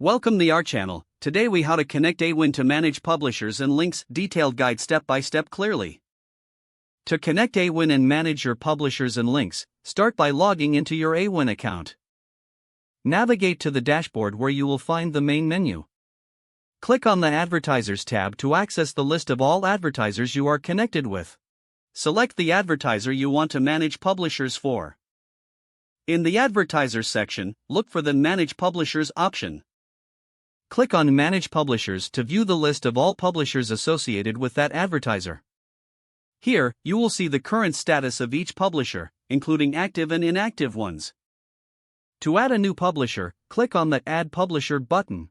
Welcome to our channel. Today we how to connect Awin to manage publishers and links, detailed guide step by step clearly. To connect Awin and manage your publishers and links, start by logging into your Awin account. Navigate to the dashboard where you will find the main menu. Click on the Advertisers tab to access the list of all advertisers you are connected with. Select the advertiser you want to manage publishers for. In the Advertisers section, look for the Manage Publishers option. Click on Manage Publishers to view the list of all publishers associated with that advertiser. Here, you will see the current status of each publisher, including active and inactive ones. To add a new publisher, click on the Add Publisher button.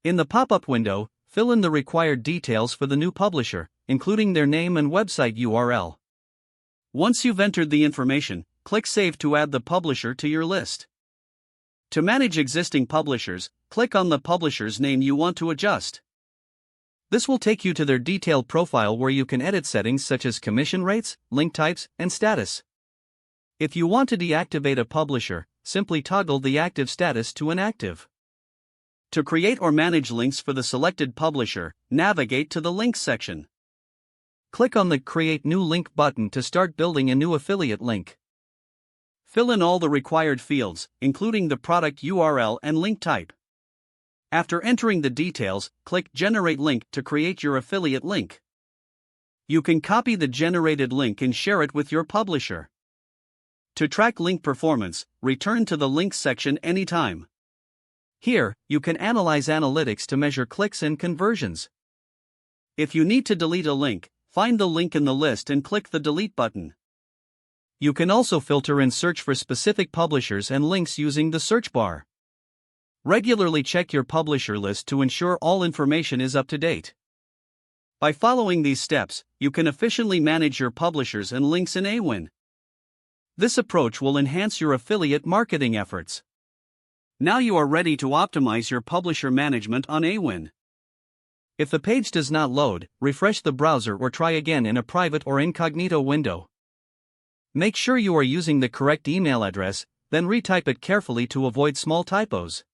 In the pop-up window, fill in the required details for the new publisher, including their name and website URL. Once you've entered the information, click Save to add the publisher to your list. To manage existing publishers, click on the publisher's name you want to adjust. This will take you to their detailed profile where you can edit settings such as commission rates, link types, and status. If you want to deactivate a publisher, simply toggle the active status to inactive. To create or manage links for the selected publisher, navigate to the Links section. Click on the Create New Link button to start building a new affiliate link. Fill in all the required fields, including the product URL and link type. After entering the details, click Generate Link to create your affiliate link. You can copy the generated link and share it with your publisher. To track link performance, return to the Links section anytime. Here, you can analyze analytics to measure clicks and conversions. If you need to delete a link, find the link in the list and click the Delete button. You can also filter and search for specific publishers and links using the search bar. Regularly check your publisher list to ensure all information is up to date. By following these steps, you can efficiently manage your publishers and links in Awin. This approach will enhance your affiliate marketing efforts. Now you are ready to optimize your publisher management on Awin. If the page does not load, refresh the browser or try again in a private or incognito window. Make sure you are using the correct email address, then retype it carefully to avoid small typos.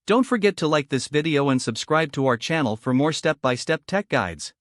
Don't forget to like this video and subscribe to our channel for more step-by-step tech guides.